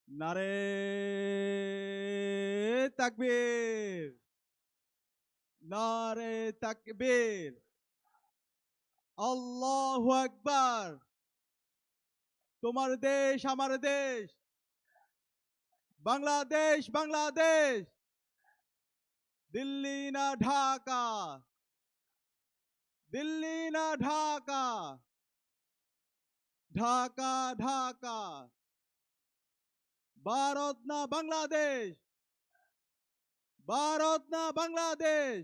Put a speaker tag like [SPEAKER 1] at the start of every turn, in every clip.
[SPEAKER 1] নারে তাকবীর, নারে তাকবীর, আল্লাহু আকবার। তোমার দেশ আমার দেশ, বাংলাদেশ বাংলাদেশ, দিল্লি না ঢাকা, দিল্লি না ঢাকা, ঢাকা ঢাকা, ভারত না বাংলাদেশ, ভারত না বাংলাদেশ,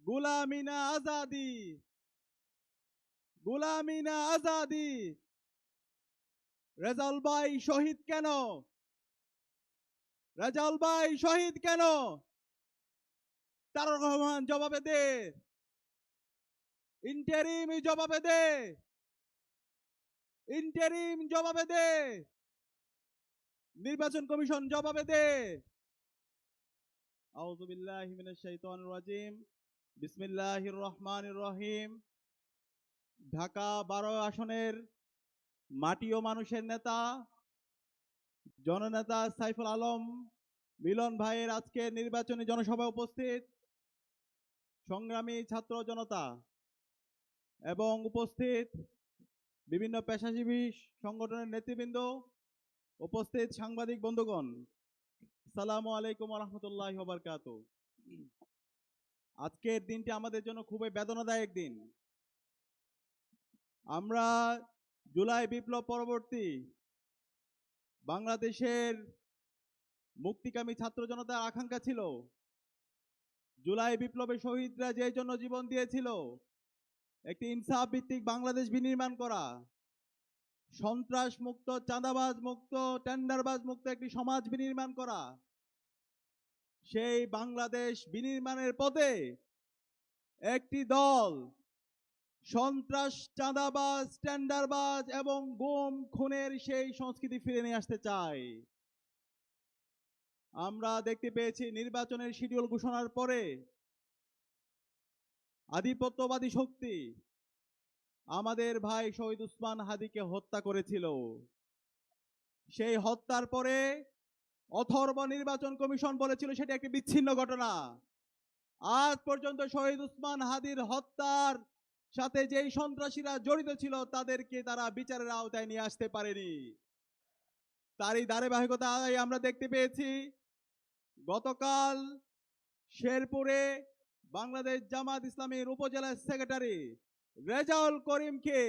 [SPEAKER 1] গুলামি না আজাদি, গুলামি না আজাদি। রেজাউল ভাই শহীদ কেন? রেজাউল ভাই শহীদ কেন? তারেক রহমান জবাবে দে, ইন্টারিম জবাবে দে, ইন্টারিম জবাবে দে, নির্বাচন কমিশন জবাবে দে। আউযু বিল্লাহি মিনাশ শাইতানির রাজিম, বিসমিল্লাহির রহমানির রহিম। ঢাকা 12 আসনের মাটি ও মানুষের নেতা জননেতা সাইফুল আলম মিলন ভাইয়ের আজকের নির্বাচনী জনসভায় উপস্থিত সংগ্রামী ছাত্র জনতা এবং উপস্থিত বিভিন্ন পেশাজীবী সংগঠনের নেতৃবৃন্দ, উপস্থিত সাংবাদিক বন্ধুগণ, আসসালামু আলাইকুম ওয়া রাহমাতুল্লাহি ওয়া বারাকাতুহু। আজকের দিনটি আমাদের জন্য খুবই বেদনাদায়ক দিন। আমরা জুলাই বিপ্লব পরবর্তী বাংলাদেশের মুক্তিকামী ছাত্র জনতার আকাঙ্ক্ষা ছিল জুলাই বিপ্লবে শহীদরা যে জন্য জীবন দিয়েছিল একটি ইনসাফ ভিত্তিক বাংলাদেশ বিনির্মাণ করা, সন্ত্রাস মুক্ত, চাঁদাবাজ মুক্ত, টেন্ডারবাজ মুক্ত একটি সমাজ বিনির্মাণ করা। সেই বাংলাদেশ বিনির্মাণের পথে একটি দল সন্ত্রাস, চাঁদাবাজ, টেন্ডারবাজ এবং গুম খুনের সেই সংস্কৃতি ফিরে নিয়ে আসতে চায়। আমরা দেখতে পেয়েছি নির্বাচনের শিডিউল ঘোষণার পরে আধিপত্যবাদী শক্তি আমাদের ভাই শহীদ উসমান হাদিকে হত্যা করেছিল। সেই হত্যার পরে অথর্ব নির্বাচন কমিশন বলেছিল সেটা একটি বিচ্ছিন্ন ঘটনা। আজ পর্যন্ত শহীদ উসমান হাদির হত্যার সাথে যেই সন্ত্রাসীরা জড়িত ছিল তাদেরকে তারা বিচারের আওতায় নিয়ে আসতে পারেনি। তারই ধারাবাহিকতায় আমরা দেখতে পেয়েছি গতকাল শেরপুরে বাংলাদেশ জামাত ইসলামীর উপজেলা সেক্রেটারি রেজাউল করিমকে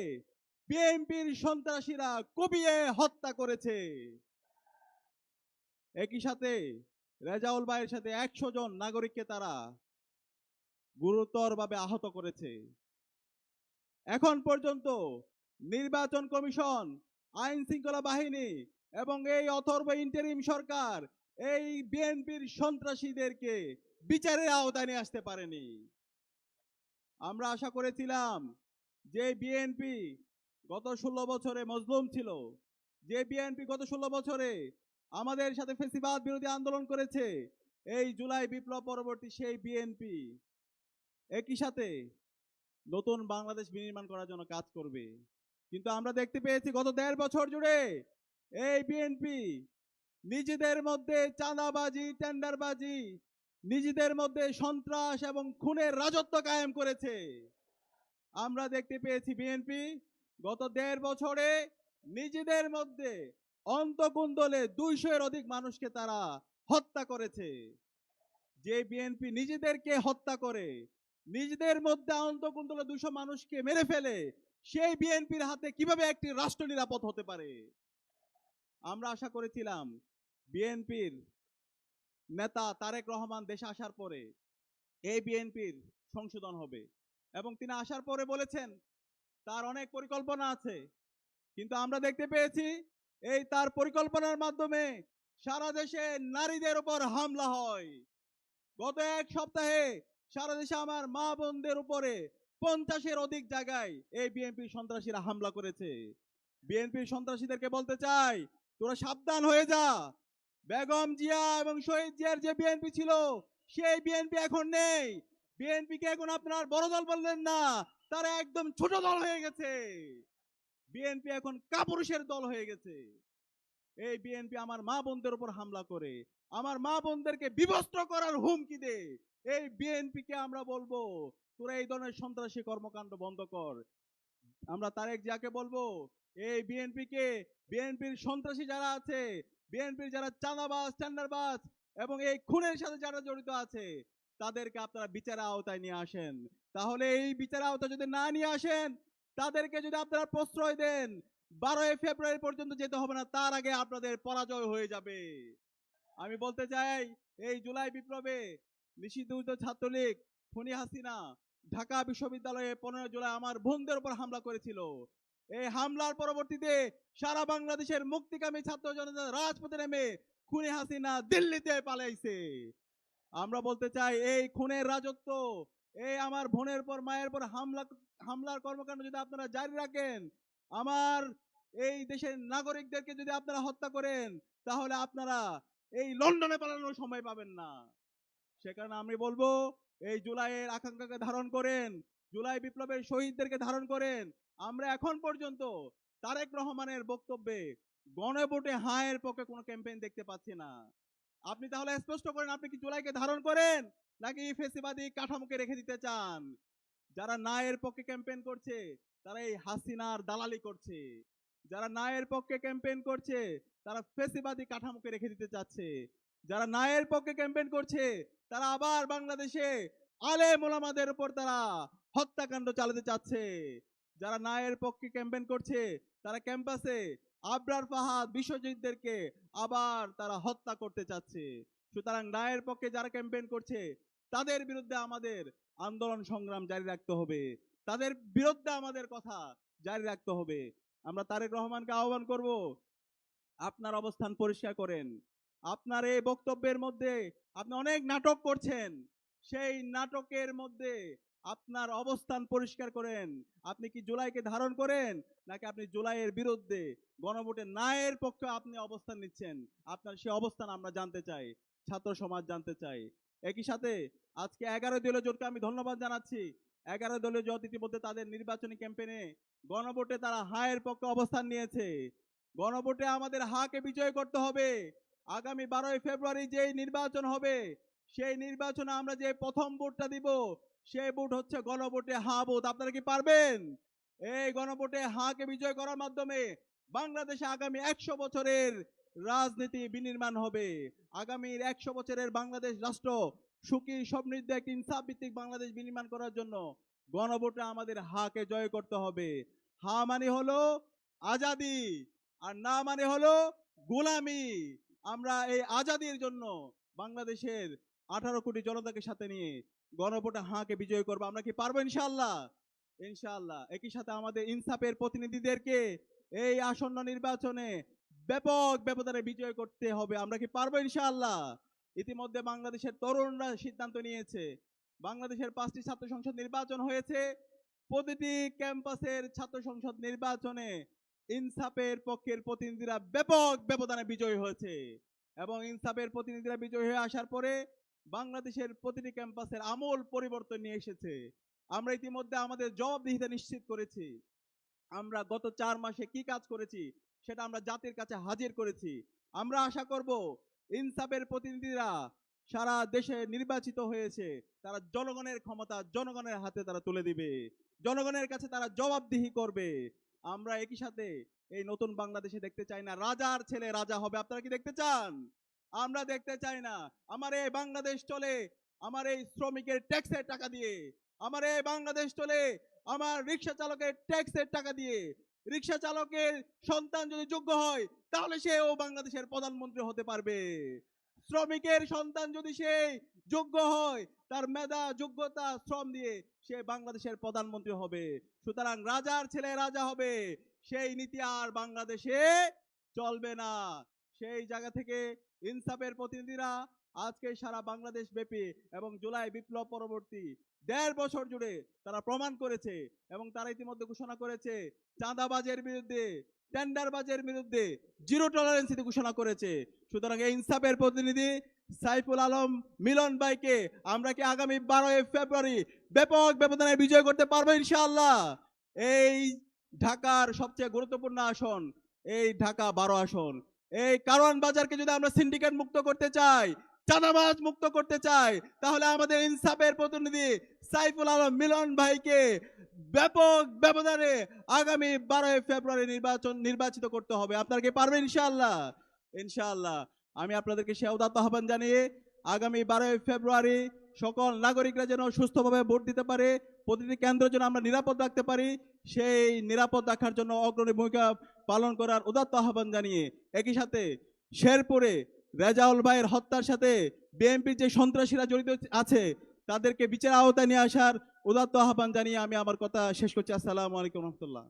[SPEAKER 1] বিএনপির সন্ত্রাসীরা কুপিয়ে হত্যা করেছে। একই সাথে রেজাউল ভাইয়ের সাথে 100 জন নাগরিককে তারা গুরুতরভাবে আহত করেছে। এখন পর্যন্ত নির্বাচন কমিশন, আইন শৃঙ্খলা বাহিনী এবং এই অথর্ব ইন্টারিম সরকার এই বিএনপির সন্ত্রাসীদেরকে বিচারের আওতায় নিয়ে আসতে পারেনি। আমরা আশা করেছিলাম যে বিএনপি গত 16 বছরে মজলুম ছিল, যে বিএনপি গত 16 বছরে আমাদের সাথে ফ্যাসিবাদ বিরোধী আন্দোলন করেছে, এই জুলাই বিপ্লব পরবর্তী সেই বিএনপি একই সাথে নতুন বাংলাদেশ বিনির্মাণ করার জন্য কাজ করবে। কিন্তু আমরা দেখতে পেয়েছি গত 1.5 বছর জুড়ে এই বিএনপি নিজেদের মধ্যে চাঁদাবাজি, টেন্ডারবাজি, নিজেদের মধ্যে সন্ত্রাস এবং খুনের রাজত্ব কায়েম করেছে। আমরা দেখতে পেয়েছি বিএনপি গত 1.5 বছরে নিজেদের মধ্যে অন্তকুন্দলে 200-এর অধিক মানুষকে তারা হত্যা করেছে। যে বিএনপি নিজেদেরকে হত্যা করে, নিজেদের মধ্যে অন্তকুন্দলে 200 মানুষকে মেরে ফেলে, সেই বিএনপির হাতে কিভাবে একটি রাষ্ট্র নিরাপদ হতে পারে? আমরা আশা করেছিলাম বিএনপির নেতা তারেক রহমান দেশে আসার পরে এই বিএনপির সংশোধন হবে এবং তিনি আসার পরে বলেছেন তার অনেক পরিকল্পনা আছে। কিন্তু আমরা দেখতে পেয়েছি এই তার পরিকল্পনার মাধ্যমে সারা দেশে নারীদের উপর হামলা হয়। গত 1 সপ্তাহে সারা দেশে আমার মা বোনদের উপরে 50-এর অধিক জায়গায় এই বিএনপির সন্ত্রাসীরা হামলা করেছে। বিএনপির সন্ত্রাসীদেরকে বলতে চাই, তোরা সাবধান হয়ে যা। বেগম জিয়া এবং শহীদ জিয়ার যে বিএনপি ছিল সেই বিএনপি এখন নেই। বিএনপিকে এখন আপনার বড় দল বললেন না, তারা একদম ছোট দল হয়ে গেছে। বিএনপি এখন কাপুরুষের দল হয়ে গেছে। এই বিএনপি আমার মা বোনদের উপর হামলা করে, আমার মা বোনদেরকে বিবস্ত্র করার হুমকি দে, এই বিএনপি কে আমরা বলবো তোরা এই ধরনের সন্ত্রাসী কর্মকাণ্ড বন্ধ কর। আমরা তারেক জিয়াকে বলবো এই বিএনপির সন্ত্রাসী যারা আছে, বিএনপির যারা চাঁদাবাজ টেন্ডারবাজ এবং এই খুনের সাথে যারা জড়িত আছে তাদেরকে আপনারা বিচারের আওতায় নিয়ে আসেন। তাহলে এই বিচারের আওতায় যদি না নিয়ে আসেন, তাদেরকে যদি আপনারা প্রশ্রয় দেন, 12 ফেব্রুয়ারি পর্যন্ত যেতে হবে না, তার আগে আপনাদের পরাজয় হয়ে যাবে। আমি বলতে চাই এই জুলাই বিপ্লবে নিষিদ্ধ ছাত্রলীগ খুনি হাসিনা ঢাকা বিশ্ববিদ্যালয়ে 15 জুলাই আমার বোনদের উপর হামলা করেছিল। এই হামলার পরবর্তীতে সারা বাংলাদেশের মুক্তিকামী ছাত্র জনতা রাজপথে নেমে খুনি হাসিনা দিল্লিতে পালাইছে। আমরা বলতে চাই এই খুনের রাজত্ব, এই আমার বোনের পর মায়ের পর হামলার কর্মকাণ্ড যদি আপনারা জারি রাখেন, আমার এই দেশের নাগরিকদেরকে যদি আপনারা হত্যা করেন, তাহলে আপনারা এই লন্ডনে পালানোর সময় পাবেন না। সে কারণে আমি বলবো এই জুলাইয়ের আকাঙ্ক্ষাকে ধারণ করেন, জুলাই বিপ্লবের শহীদদেরকে ধারণ করেন। আমরা এখন পর্যন্ত তারেক রহমানের বক্তব্যে গণভোটে হায়ের পক্ষে কোনো ক্যাম্পেইন দেখতে পাচ্ছি না। আপনি তাহলে স্পষ্ট করেন আপনি কি জুলাইকে ধারণ করেন নাকি ফেসিবাদী কাঠামোকে রেখে দিতে চান? যারা নায়ের পক্ষে ক্যাম্পেইন করছে তারা এই হাসিনার দালালি করছে, যারা নায়ের পক্ষে ক্যাম্পেইন করছে তারা ফেসিবাদী কাঠামোকে রেখে দিতে চাচ্ছে, যারা নায়ের পক্ষে ক্যাম্পেইন করছে তারা আবার বাংলাদেশে আলেম ওলামাদের উপর তারা হত্যাকাণ্ড চালাতে চাচ্ছে। যারা নায়ের পক্ষে ক্যাম্পেইন করছে তারা ক্যাম্পাসে আবরার ফাহাদ বিশ্বজিৎদেরকে আবার তারা হত্যা করতে চাচ্ছে। সুতরাং নায়ের পক্ষে যারা ক্যাম্পেইন করছে তাদের বিরুদ্ধে আমাদের আন্দোলন সংগ্রাম জারি রাখতে হবে, তাদের বিরুদ্ধে আমাদের কথা জারি রাখতে হবে। আমরা তারেক রহমানকে আহ্বান করব, আপনার অবস্থান পরিষ্কার করেন। আপনার এই বক্তব্যের মধ্যে আপনি অনেক নাটক করছেন, সেই নাটকের মধ্যে আপনার অবস্থান পরিষ্কার করেন। আপনি কি জুলাইকে ধারণ করেন নাকি আপনি জুলাইয়ের বিরুদ্ধে গণভোটে নায়ের পক্ষে আপনি অবস্থান নিচ্ছেন? আপনার সেই অবস্থান আমরা জানতে চাই, ছাত্র সমাজ জানতে চাই। একই সাথে আজকে 11 দলীয় জোটকে আমি ধন্যবাদ জানাচ্ছি। 11 দলীয় জোট ইতিমধ্যে তাদের নির্বাচনী ক্যাম্পেইনে গণভোটে তারা হায়ের পক্ষে অবস্থান নিয়েছে। গণভোটে আমাদের হাকে বিজয় করতে হবে। আগামী 12 ফেব্রুয়ারি যেই নির্বাচন হবে, সেই নির্বাচনে আমরা যে প্রথম ভোটটা দিব সেই ভোট হচ্ছে গণভোটে হা ভোট। আপনারা কি পারবেন? এই গণভোটে হাকে বিজয় করার মাধ্যমে বাংলাদেশে আগামী 100 বছরের রাজনীতি বিনির্মাণ হবে। আগামীর 100 বছরের বাংলাদেশ রাষ্ট্র সুখী সমৃদ্ধ একটি ইনসাফ ভিত্তিক বাংলাদেশ বিনির্মাণ করার জন্য গণভোটে আমাদের হাকে জয় করতে হবে। হা মানে হলো আজাদি, আর না মানে হলো গোলামি। আমরা এই আজাদির জন্য বাংলাদেশের 18 কোটি জনতাকে সাথে নিয়ে গণভোটে হাঁকে বিজয় করবো। আমরা কি পারবো? ইনশাআল্লাহ, ইনশাআল্লাহ। একই সাথে আমাদের ইনসাফের প্রতিনিধিদেরকে এই আসন্ন নির্বাচনে ব্যাপক ব্যবধানে বিজয় করতে হবে। আমরা কি পারবো? ইনশাআল্লাহ। ইতিমধ্যে বাংলাদেশের তরুণরা সিদ্ধান্ত নিয়েছে, বাংলাদেশের 5টি ছাত্র সংসদ নির্বাচন হয়েছে, প্রতিটি ক্যাম্পাসের ছাত্র সংসদ নির্বাচনে ইনসাফের পক্ষের প্রতিনিধিরা ব্যাপক ব্যবধানে বিজয়ী হয়েছে এবং ইনসাফের প্রতিনিধিরা বিজয়ী হয়ে আসার পরে বাংলাদেশের প্রতিটি ক্যাম্পাসের আমূল পরিবর্তন নিয়ে এসেছে। আমরা ইতিমধ্যে আমাদের জবাবদিহিতা নিশ্চিত করেছি। আমরা গত 4 মাসে কি কাজ করেছি সেটা আমরা জাতির কাছে হাজির করেছি। আমরা আশা করব ইনসাফের প্রতিনিধিরা সারা দেশে নির্বাচিত হয়েছে, তারা জনগণের ক্ষমতা জনগণের হাতে তারা তুলে দিবে, জনগণের কাছে তারা জবাবদিহি করবে। আমরা একই সাথে এই নতুন বাংলাদেশে দেখতে চাই না রাজার ছেলে রাজা হবে। আপনারা কি দেখতে চান? আমরা দেখতে চাই না। আমার এই বাংলাদেশ চলে আমার এই শ্রমিকের ট্যাক্সের টাকা দিয়ে, আমার এই বাংলাদেশ চলে আমার রিক্সা চালকের ট্যাক্সের টাকা দিয়ে। রিক্সা চালকের সন্তান যদি যোগ্য হয় তাহলে সেও বাংলাদেশের প্রধানমন্ত্রী হতে পারবে। শ্রমিকের সন্তান যদি সে যোগ্য হয়, তার মেধা যোগ্যতা শ্রম দিয়ে সে বাংলাদেশের প্রধানমন্ত্রী হবে। সুতরাং রাজার ছেলে রাজা হবে, সেই নীতি আর বাংলাদেশে চলবে না। সেই জায়গা থেকে ইনসাফের প্রতিনিধিরা আজকে সারা বাংলাদেশ ব্যাপী এবং জুলাই বিপ্লব পরবর্তী 1.5 বছর জুড়ে তারা প্রমাণ করেছে এবং তারা ইতিমধ্যে ঘোষণা করেছে চাঁদাবাজের বিরুদ্ধে, টেন্ডারবাজের বিরুদ্ধে জিরো টলারেন্স ঘোষণা করেছে। সুতরাং এই ইনসাফের প্রতিনিধি সাইফুল আলম মিলন ভাইকে আমরা কি আগামী 12 ফেব্রুয়ারি ব্যাপক ব্যবধানে বিজয় করতে পারবো? ইনশাআল্লাহ। এই ঢাকার সবচেয়ে গুরুত্বপূর্ণ আসন, এই ঢাকা 12 আসন, এই কারওয়ান বাজারকে যদি আমরা সিন্ডিকেট মুক্ত করতে চাই, চাঁদাবাজ মুক্ত করতে চাই, তাহলে আমাদের ইনসাফের প্রতিনিধি সাইফুল আলম মিলন ভাইকে ব্যাপক ব্যবধানে আগামী 12 ফেব্রুয়ারি নির্বাচিত করতে হবে। আপনারা কি পারবেন? ইনশাআল্লাহ। ইনশাআল্লাহ আমি আপনাদেরকে সে উদাত্ত আহ্বান জানিয়ে আগামী 12 ফেব্রুয়ারি সকল নাগরিকরা যেন সুস্থভাবে ভোট দিতে পারে, প্রতিটি কেন্দ্রের জন্য আমরা নিরাপদ রাখতে পারি, সেই নিরাপদ রাখার জন্য অগ্রণী ভূমিকা পালন করার উদাত্ত আহ্বান জানিয়ে একই সাথে শেরপুরে রেজাউল ভাইয়ের হত্যার সাথে বিএনপির যে সন্ত্রাসীরা জড়িত আছে তাদেরকে বিচার আওতায় নিয়ে আসার উদাত্ত আহ্বান জানিয়ে আমি আমার কথা শেষ করছি। আসসালামু আলাইকুম রহমতুল্লাহ।